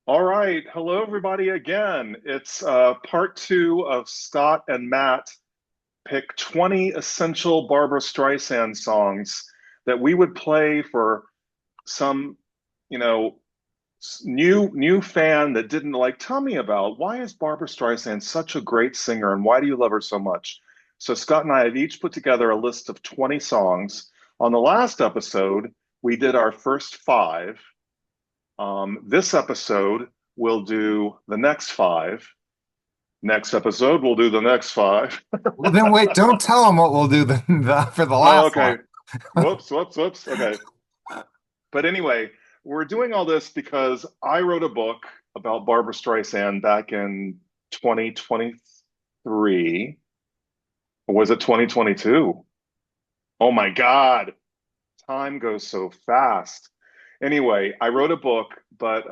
All right. Hello, everybody, again. It's part two of Scott and Matt pick 20 essential Barbara Streisand songs that we would play for some, you know, new fan that didn't like. Tell me about why is Barbara Streisand such a great singer and why do you love her so much? So Scott and I have each put together a list of 20 songs. On the last episode, we did our first five. This episode, we'll do the next five. Next episode, we'll do the next five. Well, then wait, don't tell them what we'll do for the Oh, last one. okay. Whoops, whoops, whoops. Okay. But anyway, we're doing all this because I wrote a book about Barbara Streisand back in 2023. Or was it 2022? Oh my God. Time goes so fast. Anyway, I wrote a book, but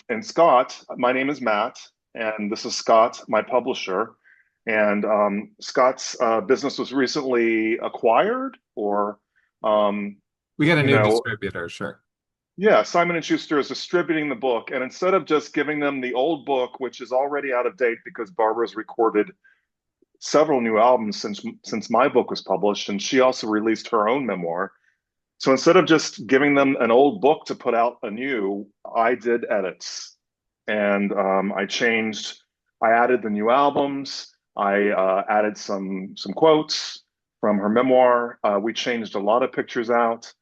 and Scott, my name is Matt, and this is Scott, my publisher. And Scott's business was recently acquired, or um, We got a you new know, distributor, sure. yeah, Simon and Schuster is distributing the book, and instead of just giving them the old book, which is already out of date because Barbara's recorded several new albums since my book was published, and she also released her own memoir. So instead of just giving them an old book to put out anew, I did edits and I added the new albums. I added some quotes from her memoir. We changed a lot of pictures out.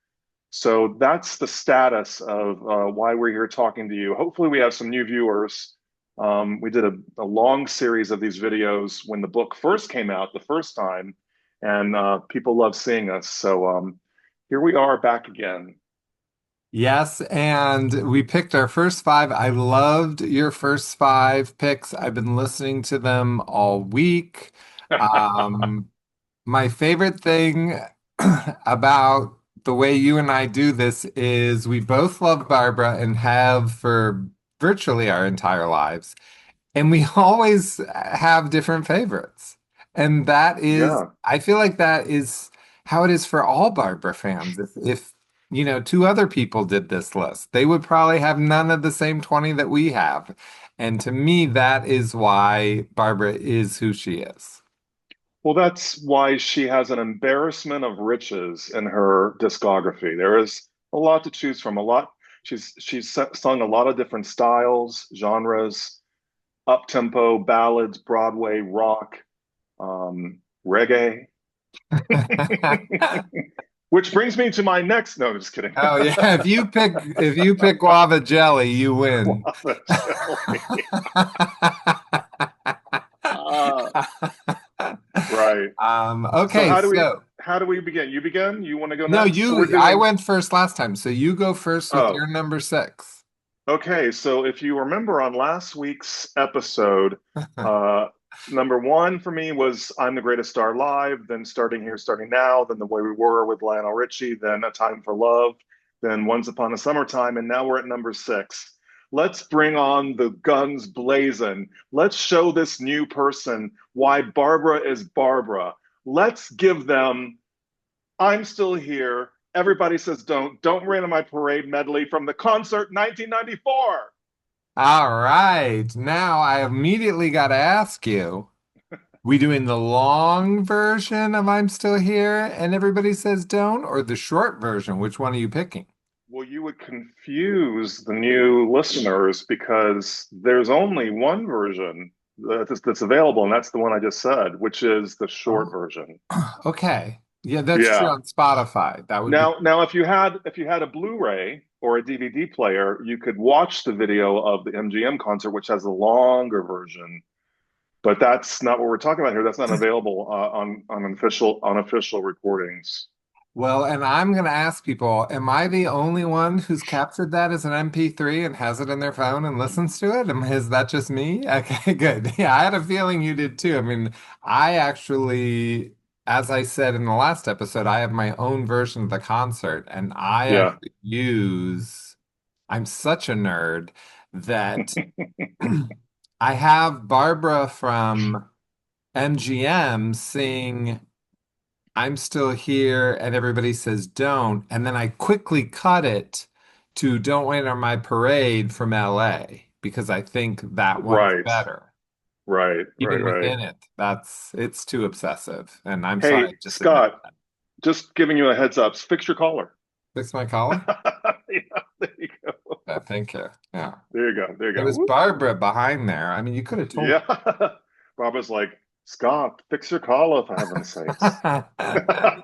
So that's the status of why we're here talking to you. Hopefully, we have some new viewers. We did a long series of these videos when the book first came out the first time, and people love seeing us. So here we are back again. Yes, and we picked our first five. I loved your first five picks. I've been listening to them all week. Um, my favorite thing about the way you and I do this is we both love Barbara and have for virtually our entire lives. And we always have different favorites. And that is, Yeah. I feel like that is how it is for all Barbara fans. Two other people did this list, they would probably have none of the same 20 that we have. And to me, that is why Barbara is who she is. Well, that's why she has an embarrassment of riches in her discography. There is a lot to choose from. A lot. She's sung a lot of different styles, genres, up tempo, ballads, Broadway, rock, reggae. Which brings me to my next. No, just kidding. Oh yeah, if you pick guava jelly, you win. Guava jelly. Ah, right. So Okay, so how do we begin? You begin? You want to go no, next? So we're I doing went first last time, so you go first with your oh, number six. okay. So if you remember on last week's episode, uh number one for me was I'm the Greatest Star Live, then Starting Here, Starting Now, then The Way We Were with Lionel Richie, then A Time for Love, then Once Upon a Summertime, and now we're at number six. Let's bring on the guns blazing. Let's show this new person why Barbara is Barbara. Let's give them I'm Still Here. Everybody Says Don't Rain on My Parade medley from the concert 1994. All right. Now I immediately got to ask you, we doing the long version of I'm Still Here and Everybody Says Don't, or the short version? Which one are you picking? Well, you would confuse the new listeners because there's only one version that's available, and that's the one I just said, which is the short Oh, version. okay. Yeah, that's true Yeah. on Spotify. That would be. Now, if you had a Blu-ray or a DVD player, you could watch the video of the MGM concert, which has a longer version. But that's not what we're talking about here. That's not available on official recordings. Well, and I'm going to ask people, am I the only one who's captured that as an MP3 and has it in their phone and listens to it? Is that just me? Okay, good. Yeah, I had a feeling you did too. I mean, I actually, as I said in the last episode, I have my own version of the concert and I Yeah. actually I'm such a nerd that I have Barbara from MGM sing I'm Still Here and Everybody Says Don't. And then I quickly cut it to Don't Wait on My Parade from LA. because I think that one's Right, better. right, Even right. within it, it's too obsessive. And I'm sorry, Hey, I just admit Scott, just giving you a heads up. Fix your collar. fix my collar. Yeah, there you go. Yeah, thank you. Yeah. There you go. There you It go. was Whoop. Barbara behind there. I mean, you could have told Yeah. Barbara's like, Scott, fix your collar for heaven's sakes. me.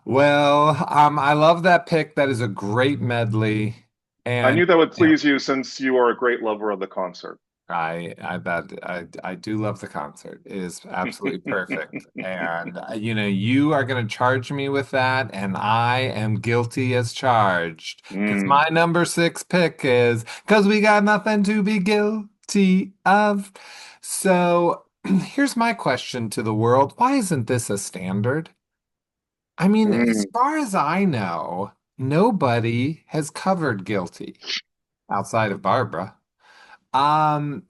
Well, I love that pick. That is a great medley. I And knew that would yeah, please you since you are a great lover of the concert. I do love the concert. It is absolutely perfect. And you are going to charge me with that, and I am guilty as charged. Because Mm, my number six pick is because we got nothing to be guilty of. So here's my question to the world. Why isn't this a standard? I mean, as mm. far as I know, nobody has covered guilty outside of Barbara.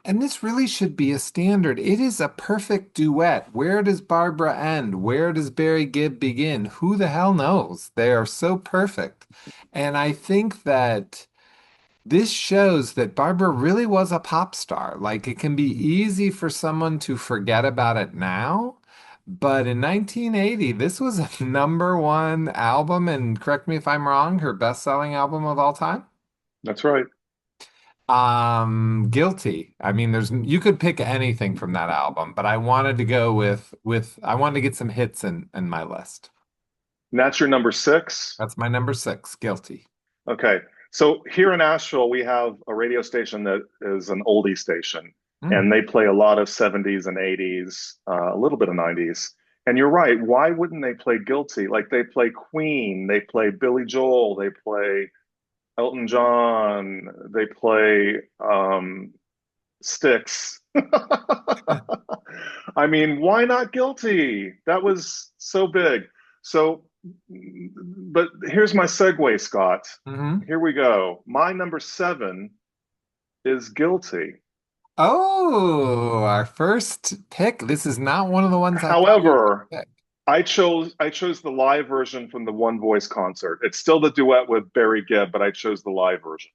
And this really should be a standard. It is a perfect duet. Where does Barbara end? Where does Barry Gibb begin? Who the hell knows? They are so perfect. And I think that this shows that Barbara really was a pop star. Like it can be easy for someone to forget about it now, but in 1980, this was a number one album, and correct me if I'm wrong, her best-selling album of all time. That's right. Guilty. I mean, you could pick anything from that album, but I wanted to go with I wanted to get some hits in my list. And that's your number six. That's my number six, Guilty. Okay. So here in Asheville, we have a radio station that is an oldie station, Mm. and they play a lot of 70s and 80s, a little bit of 90s. And you're right. Why wouldn't they play Guilty? Like they play Queen, they play Billy Joel, they play Elton John, they play Styx. I mean, why not Guilty? That was so big. So, but here's my segue, Scott. Hmm. Here we go. My number seven is Guilty. Oh, our first pick. This is not one of the ones I thought you were However, going to pick. I chose the live version from the One Voice concert. It's still the duet with Barry Gibb, but I chose the live version.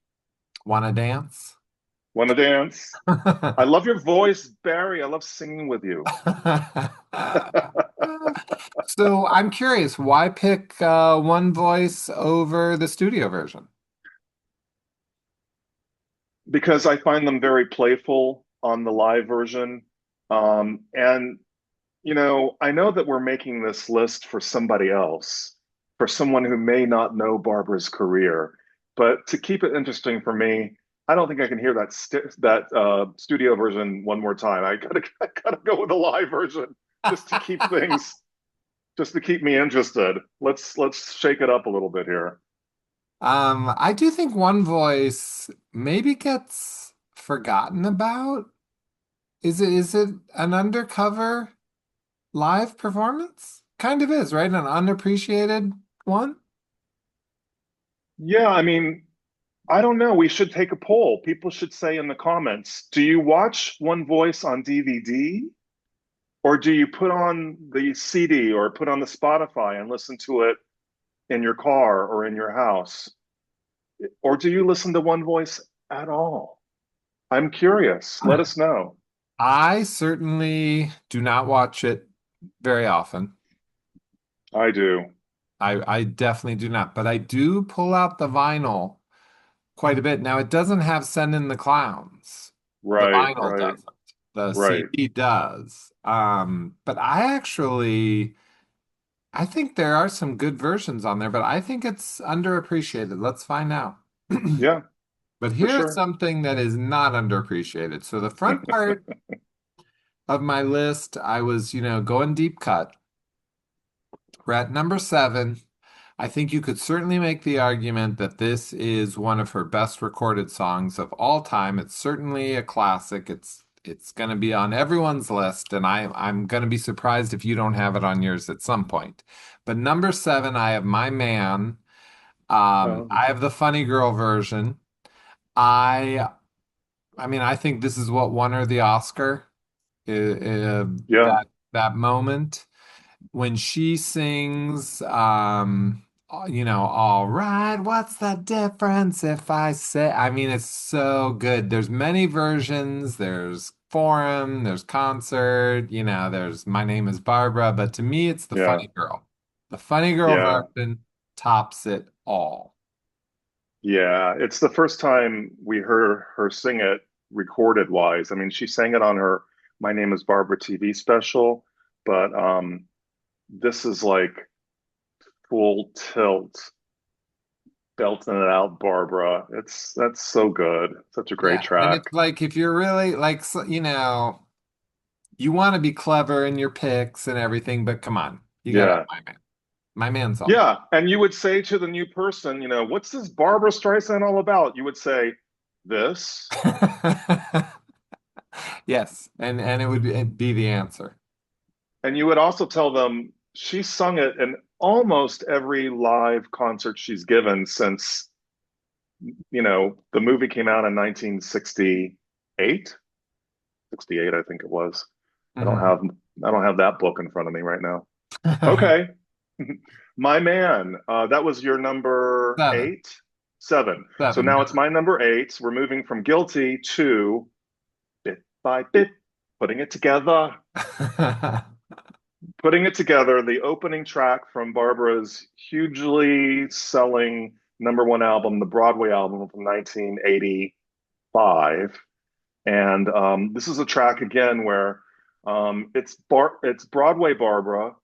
Wanna dance? Want to dance? I love your voice, Barry. I love singing with you. So I'm curious, why pick One Voice over the studio version? Because I find them very playful on the live version. And, I know that we're making this list for somebody else, for someone who may not know Barbara's career. But to keep it interesting for me, I don't think I can hear that studio version one more time. I gotta go with the live version just to keep things, just to keep me interested. Let's shake it up a little bit here. I do think One Voice maybe gets forgotten about. Is it an undercover live performance? Kind of is, right? An unappreciated one? Yeah, I mean, I don't know. We should take a poll. People should say in the comments, do you watch One Voice on DVD or do you put on the CD or put on the Spotify and listen to it in your car or in your house? Or do you listen to One Voice at all? I'm curious. Let us know. I certainly do not watch it very often. I do. I definitely do not, but I do pull out the vinyl quite a bit. Now it doesn't have Send in the Clowns. The Right, vinyl right, doesn't. The right. CD does. But I think there are some good versions on there, but I think it's underappreciated. Let's find out. Yeah, But for here's sure. something that is not underappreciated. So the front part of my list, I was, going deep cut. We're at number seven. I think you could certainly make the argument that this is one of her best recorded songs of all time. It's certainly a classic. It's going to be on everyone's list, and I'm going to be surprised if you don't have it on yours at some point. But number seven, I have My Man. Um, I have the Funny Girl version. I I mean, I think this is what won her the Oscar. yeah, That moment when she sings all right, what's the difference if I say, I mean, it's so good. There's many versions. There's forum, there's concert, there's My Name is Barbara, but to me, it's the Yeah, funny girl. The funny girl yeah, version tops it all. yeah. It's the first time we heard her sing it recorded wise. I mean, she sang it on her My Name is Barbara TV special, but this is like full tilt, belting it out, Barbara. That's so good. Such a great Yeah, and track. it's like if you're really like, you want to be clever in your picks and everything, but come on, you gotta have Yeah. my man. My man's all. Yeah. And you would say to the new person, what's this Barbara Streisand all about? You would say, this. Yes, and it would be the answer. And you would also tell them she sung it in almost every live concert she's given since, the movie came out in 1968, 68, I think it was. I don't Mhm. have I don't have that book in front of me right now. Okay. My man, that was your number Seven, eight, seven. So seven. now it's my number eight. We're moving from guilty to bit by bit, putting it together. Putting it together, the opening track from Barbara's hugely selling number one album, the Broadway album from 1985. And this is a track again where it's Broadway Barbara,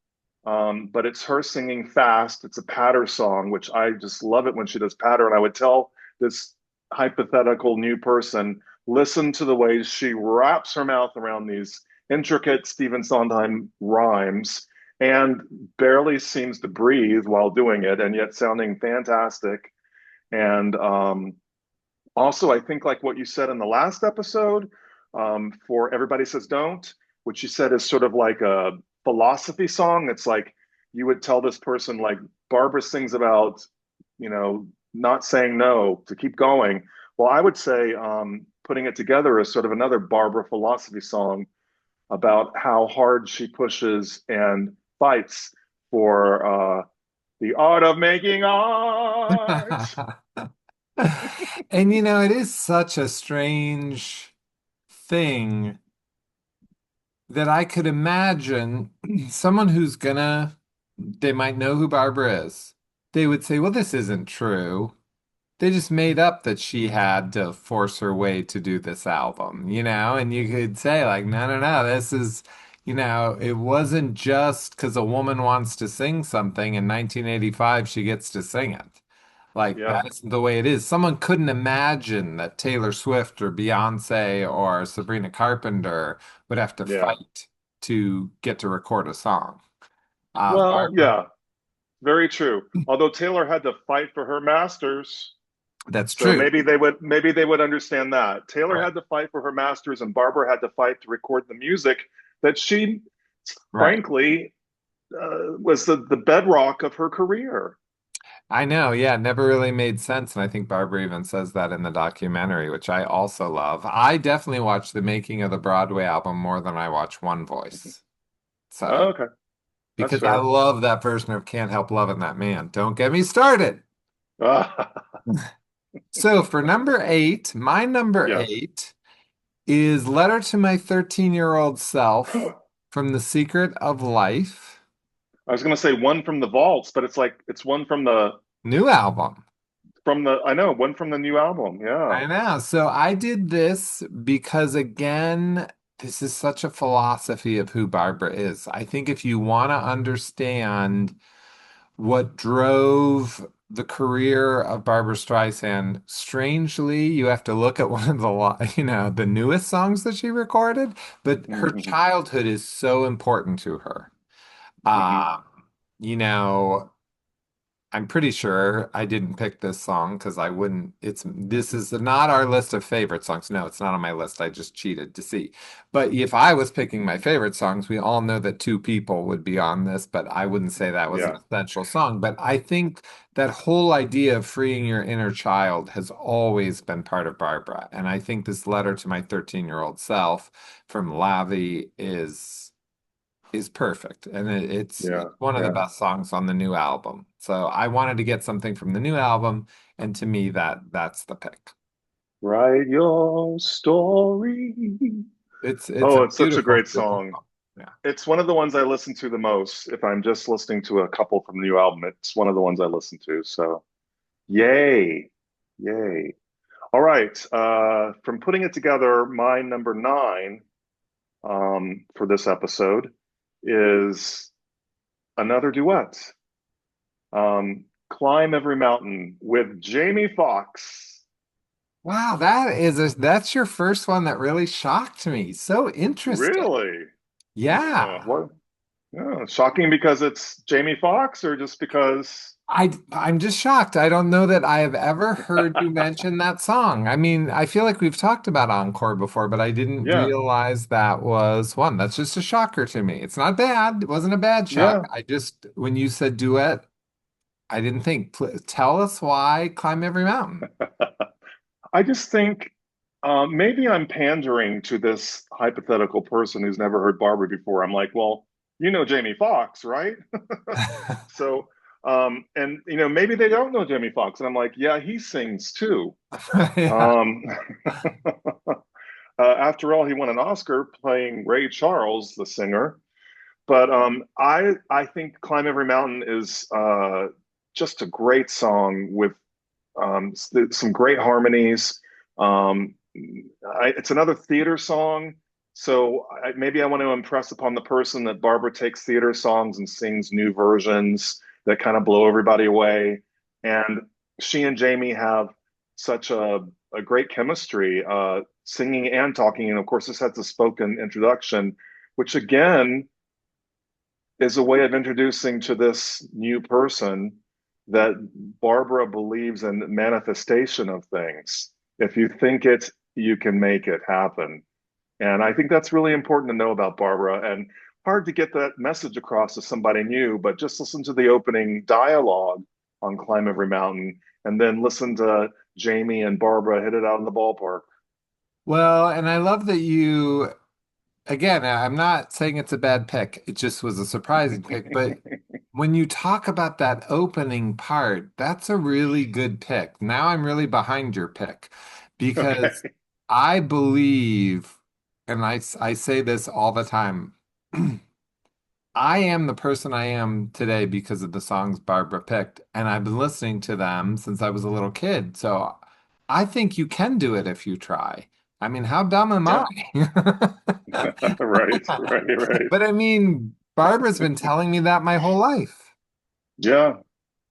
but it's her singing fast. It's a patter song, which I just love it when she does patter. And I would tell this hypothetical new person, listen to the way she wraps her mouth around these intricate Stephen Sondheim rhymes and barely seems to breathe while doing it, and yet sounding fantastic. And also, I think like what you said in the last episode, for Everybody Says Don't, which you said is sort of like a philosophy song. It's like you would tell this person, like Barbara sings about, not saying no, to keep going. Well, I would say putting it together is sort of another Barbara philosophy song about how hard she pushes and fights for the art of making art. And it is such a strange thing that I could imagine someone they might know who Barbara is. They would say, well, this isn't true. They just made up that she had to force her way to do this album, and you could say, like, no, no, no, this is, it wasn't just because a woman wants to sing something in 1985, she gets to sing it. Like, Yeah, that isn't the way it is. Someone couldn't imagine that Taylor Swift or Beyonce or Sabrina Carpenter would have to yeah. fight to get to record a song. Well, Barbara, yeah, very true. Although Taylor had to fight for her masters, that's so true. maybe they would understand that. Taylor Right, had to fight for her masters, and Barbara had to fight to record the music that she, right. frankly, was the bedrock of her career. I know, yeah, it never really made sense. And I think Barbara even says that in the documentary, which I also love. I definitely watch the making of the Broadway album more than I watch One Voice. So, Okay, that's because I fair. love that version of Can't Help Loving That Man. Don't get me started. So for number eight, my number Yes. eight is Letter to My 13-Year-Old Self from The Secret of Life, I was going to say one from the vaults, but it's like it's one new album. I know, one from the new album. Yeah. I know. So I did this because, again, this is such a philosophy of who Barbara is. I think if you want to understand what drove the career of Barbara Streisand, strangely, you have to look at one of the newest songs that she recorded, but her Mm-hmm. childhood is so important to her. Hmm. Um, you know, I'm pretty sure I didn't pick this song because I wouldn't. This is not our list of favorite songs. No, it's not on my list. I just cheated to see. But if I was picking my favorite songs, we all know that Two People would be on this, but I wouldn't say that was an Yeah. essential song. But I think that whole idea of freeing your inner child has always been part of Barbara. And I think this letter to my 13-year-old self from Lavi is perfect, and it's Yeah. one of the Yeah. best songs on the new album. So I wanted to get something from the new album, and to me that's the pick. Write your story. It's a Oh, it's such a beautiful, great beautiful song. song. Yeah. It's one of the ones I listen to the most. If I'm just listening to a couple from the new album, it's one of the ones I listen to. So, yay, yay. All right. From putting it together, my number nine for this episode is another duet. Climb Every Mountain with Jamie Foxx. Wow, that's your first one that really shocked me. So interesting. Really? Yeah. What? Yeah, shocking because it's Jamie Foxx or just because? I'm just shocked. I don't know that I have ever heard you mention that song. I mean, I feel like we've talked about Encore before, but I didn't Yeah, realize that was one. That's just a shocker to me. It's not bad. It wasn't a bad shock. yeah. I just, when you said duet, I didn't think. Tell us why Climb Every Mountain. I just think maybe I'm pandering to this hypothetical person who's never heard Barbara before. I'm like, well, you know Jamie Foxx, right? So, and maybe they don't know Jamie Foxx, and I'm like, yeah, he sings too. Yeah. Um, after all, he won an Oscar playing Ray Charles, the singer. But I think "Climb Every Mountain" is just a great song with some great harmonies. It's another theater song, so maybe I want to impress upon the person that Barbara takes theater songs and sings new versions that kind of blow everybody away. And she and Jamie have such a great chemistry, singing and talking. And of course, this has a spoken introduction, which again is a way of introducing to this new person that Barbara believes in manifestation of things. If you think it, you can make it happen. And I think that's really important to know about Barbara and hard to get that message across to somebody new, but just listen to the opening dialogue on Climb Every Mountain and then listen to Jamie and Barbara hit it out in the ballpark. Well, and I love that you, again, I'm not saying it's a bad pick. It just was a surprising pick. But when you talk about that opening part, that's a really good pick. Now I'm really behind your pick because Okay. I believe, and I say this all the time, I am the person I am today because of the songs Barbara picked, and I've been listening to them since I was a little kid. So I think you can do it if you try. I mean, how dumb am I? Yeah. Right, right, right. But I mean, Barbara's been telling me that my whole life. Yeah.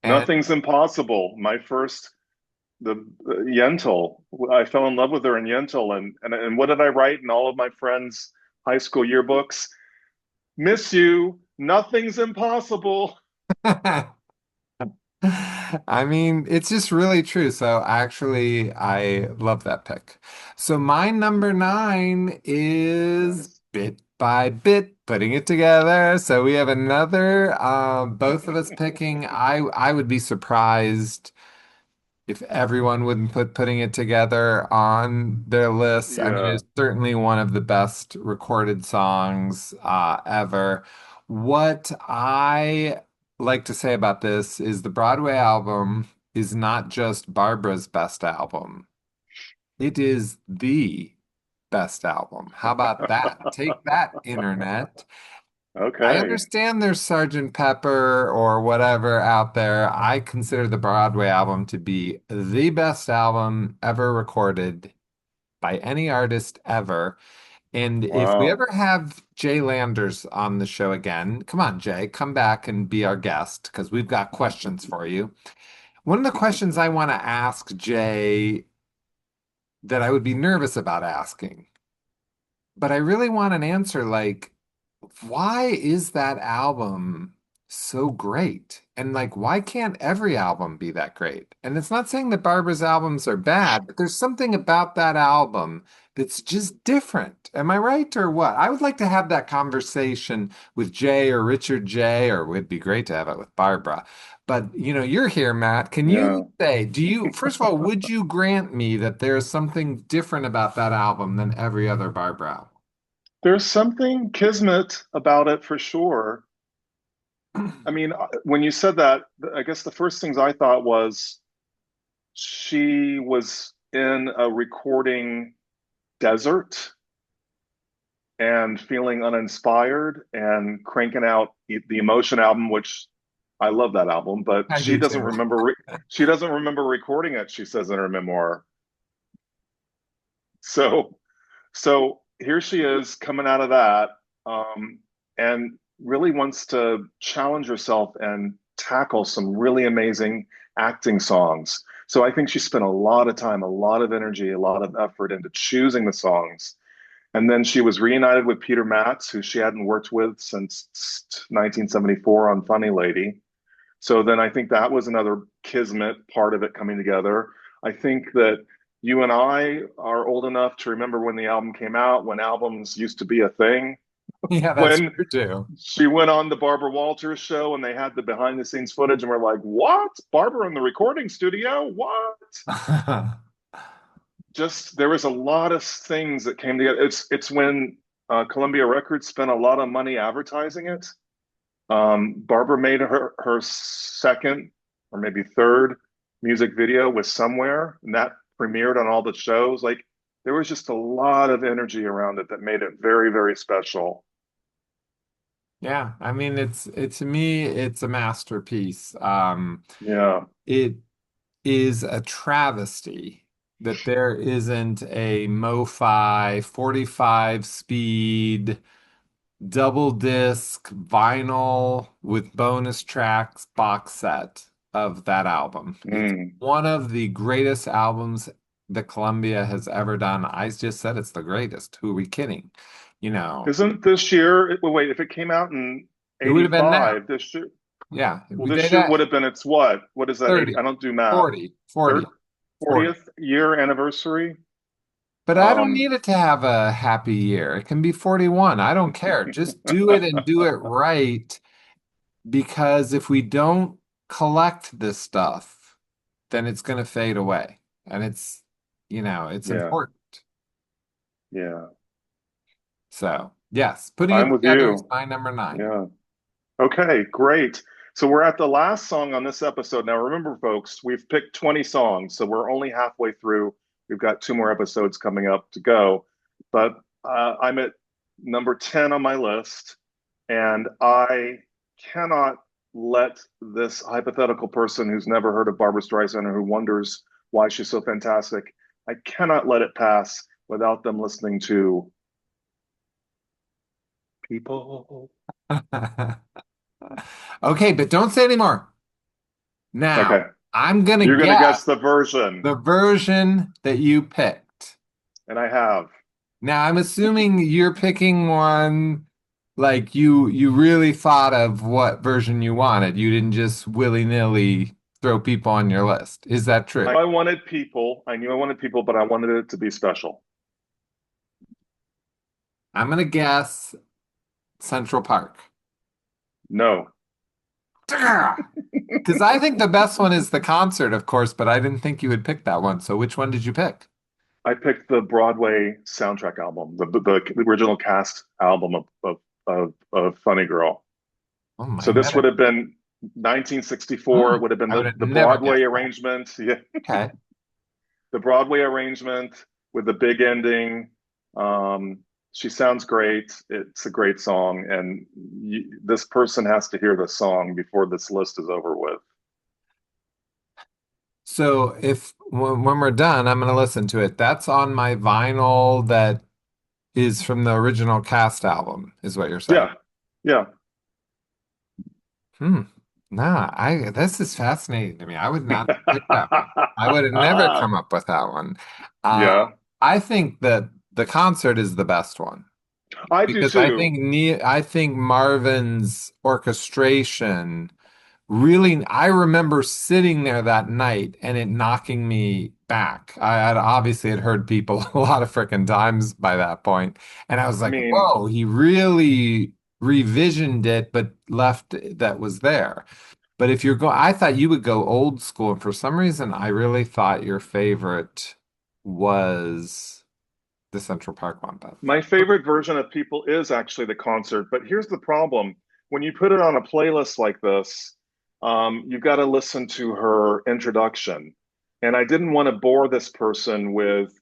And Nothing's impossible. My first the Yentl. I fell in love with her in Yentl, and what did I write in all of my friends' high school yearbooks? Miss you. Nothing's impossible. I mean, it's just really true. So actually, I love that pick. So my number nine is Nice. Bit by Bit, putting it together. So we have another, both of us picking. I would be surprised if everyone wouldn't putting it together on their list. I mean, Yeah. it's certainly one of the best recorded songs ever. What I like to say about this is the Broadway album is not just Barbara's best album. It is the best album. How about that? Take that, internet. I Okay. understand there's Sergeant Pepper or whatever out there. I consider the Broadway album to be the best album ever recorded by any artist ever. And if we Wow. ever have Jay Landers on the show again, come on, Jay, come back and be our guest because we've got questions for you. One of the questions I want to ask Jay that I would be nervous about asking, but I really want an answer like, why is that album so great? And like, why can't every album be that great? And it's not saying that Barbara's albums are bad, but there's something about that album that's just different. Am I right or what? I would like to have that conversation with Jay or Richard J, or it'd be great to have it with Barbara. But you're here, Matt. Can you Yeah. say, first of all, would you grant me that there's something different about that album than every other Barbara album? There's something kismet about it for sure. I mean, when you said that, I guess the first things I thought was she was in a recording desert and feeling uninspired and cranking out the Emotion album, which I love that album, but I do too. she doesn't remember recording it, she says in her memoir. So so here she is coming out of that, and really wants to challenge herself and tackle some really amazing acting songs. So I think she spent a lot of time, a lot of energy, a lot of effort into choosing the songs. And then she was reunited with Peter Matz, who she hadn't worked with since 1974 on Funny Lady. So then I think that was another kismet part of it coming together. I think that you and I are old enough to remember when the album came out, when albums used to be a thing, Yeah, that's when true too. she went on the Barbara Walters show and they had the behind the scenes footage and we're like, what? Barbara in the recording studio? What? Just there was a lot of things that came together. It's when Columbia Records spent a lot of money advertising it. Barbara made her second or maybe third music video with Somewhere, and that premiered on all the shows. Like there was just a lot of energy around it that made it very, very special. Yeah, I mean to me it's a masterpiece. Yeah. It is a travesty that there isn't a MoFi 45 speed double disc vinyl with bonus tracks box set of that album. It's Mm. one of the greatest albums that Columbia has ever done. I just said it's the greatest. Who are we kidding? You know, Isn't this year? Well, wait, if it came out in it would have been now. '85, this year, Yeah, well, we did this year would that have been its what? What is that? 80? 30, I don't do math. 40, 40, Third, 40. 40th year anniversary. But I don't Um, need it to have a happy year. It can be 41. I don't care. Just do it and do it right. Because if we don't collect this stuff, then it's going to fade away. And it's yeah, important. yeah. So, yes, putting I'm it with together is you. my number nine. Yeah. Okay, great. So we're at the last song on this episode. Now, remember, folks, we've picked 20 songs, so we're only halfway through. We've got two more episodes coming up to go. But I'm at number 10 on my list, and I cannot let this hypothetical person who's never heard of Barbara Streisand or who wonders why she's so fantastic, I cannot let it pass without them listening to People. Okay, but don't say anymore. Now, Okay, I'm going to you're going to guess guess the version, the version that you picked. and I have. Now, I'm assuming you're picking one like you really thought of what version you wanted. You didn't just willy-nilly throw people on your list. Is that true? I wanted people. I knew I wanted people, but I wanted it to be special. I'm gonna guess Central Park. No, Because I think the best one is the concert, of course, but I didn't think you would pick that one. So which one did you pick? I picked the Broadway soundtrack album, the original cast album of Funny Girl. Oh my So this would goodness. have been 1964. It would have been I would have the never Broadway guessed that. arrangement. Yeah, Okay. the Broadway arrangement with the big ending. Um, she sounds great. It's a great song, and this person has to hear the song before this list is over with. So if when we're done, I'm gonna listen to it. That's on my vinyl that is from the original cast album, is what you're saying. Yeah, yeah. Hmm. Nah, this is fascinating to me. I would not pick that one. I would have never come up with that one. Yeah, I think that the concert is the best one I do because too. I think Marvin's orchestration really, I remember sitting there that night and it knocking me back. I had obviously had heard people a lot of freaking times by that point, and I was I like, mean, whoa, he really revisioned it, but left that was there. But if you're going, I thought you would go old school, and for some reason, I really thought your favorite was the Central Park one. But my favorite version of People is actually the concert, but here's the problem. when you put it on a playlist like this, you've got to listen to her introduction. And I didn't want to bore this person with,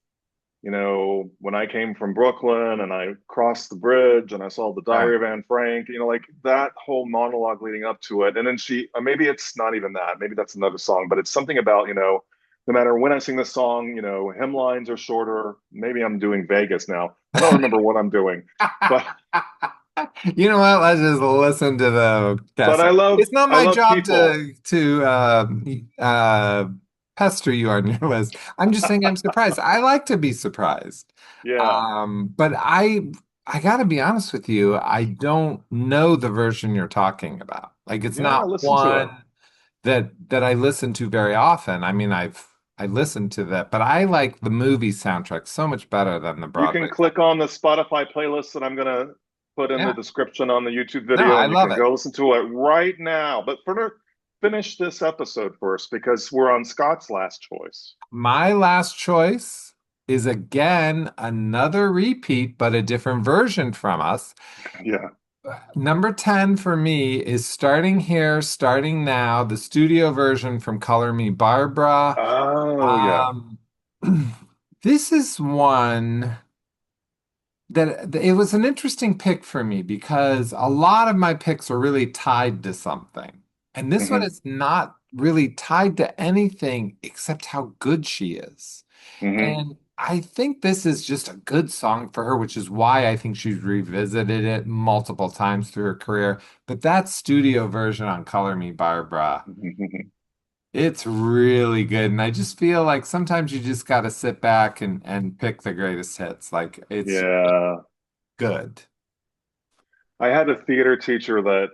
when I came from Brooklyn and I crossed the bridge and I saw the Right. Diary of Anne Frank, like that whole monologue leading up to it. And then maybe it's not even that, maybe that's another song, but it's something about, no matter when I sing this song, hymn lines are shorter. Maybe I'm doing Vegas now. I don't remember what I'm doing, but You know what? Let's just listen to the but cassette. I love It's not I my love job people. to pester you on your list. I'm just saying I'm surprised. I like to be surprised. Yeah. But I gotta be honest with you. I don't know the version you're talking about. Like it's Yeah, not listen to it. one that I listen to very often. I mean, I listened to that, but I like the movie soundtrack so much better than the You can Broadway soundtrack. click on the Spotify playlist that I'm gonna put in the Yeah. description on the YouTube No, video, I and you love can it. go listen to it right now. But finish this episode first because we're on Scott's last choice. My last choice is again another repeat, but a different version from us. Yeah. Number 10 for me is Starting Here, Starting Now, the studio version from Color Me Barbara. Oh, yeah. Um, this is one that it was an interesting pick for me because a lot of my picks are really tied to something. And this one Hmm. is not really tied to anything except how good she is. Hmm. And I think this is just a good song for her, which is why I think she's revisited it multiple times through her career. But that studio version on Color Me Barbara, it's really good. And I just feel like sometimes you just got to sit back and pick the greatest hits. Like it's Yeah. good. I had a theater teacher that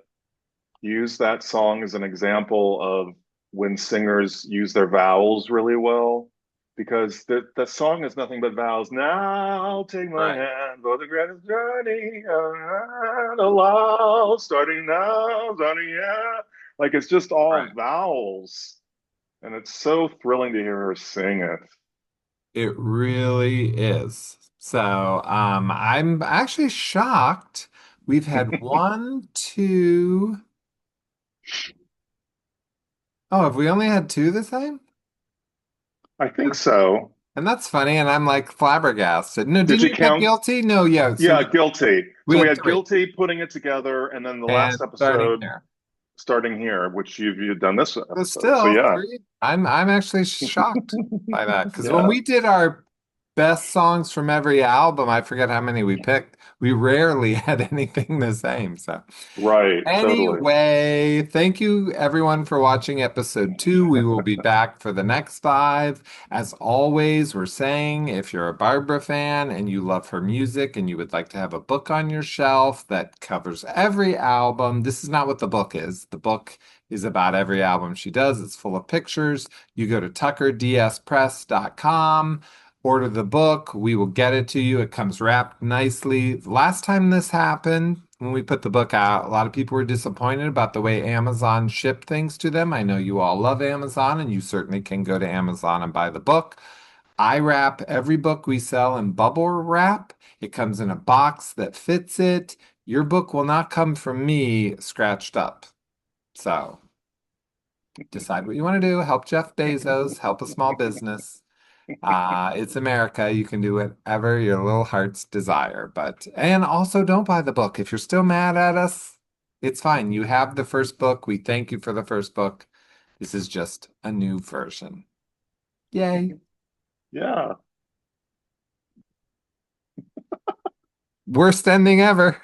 used that song as an example of when singers use their vowels really well, because the song is nothing but vowels. Now take my Right. hand for the greatest journey around the world, starting now, starting yeah. Like it's just all Right. vowels, and it's so thrilling to hear her sing it. It really is. So, I'm actually shocked. We've had one, two. Oh, have we only had two this time? I think so. And that's funny. And I'm like flabbergasted. No, Did didn't you you pick count? guilty? No, yeah. So Yeah, guilty. we So we had had three. guilty putting it together, and then the last And starting episode here. starting here, which you've done this So episode. So still yeah, three. I'm actually shocked by that because when yeah, we did our best songs from every album, I forget how many we picked. We rarely had anything the same. So. right, totally. Anyway, thank you everyone for watching episode 2. We will be back for the next 5. As always, we're saying if you're a Barbara fan and you love her music and you would like to have a book on your shelf that covers every album, this is not what the book is. The book is about every album she does. It's full of pictures. You go to tuckerdspress.com. Order the book. We will get it to you. It comes wrapped nicely. Last time this happened, when we put the book out, a lot of people were disappointed about the way Amazon shipped things to them. I know you all love Amazon, and you certainly can go to Amazon and buy the book. I wrap every book we sell in bubble wrap. It comes in a box that fits it. Your book will not come from me scratched up. So decide what you want to do. Help Jeff Bezos, help a small business. It's America. You can do whatever your little hearts desire. And also don't buy the book. If you're still mad at us, it's fine. You have the first book. We thank you for the first book. This is just a new version. Yay. Yeah. Worst ending ever.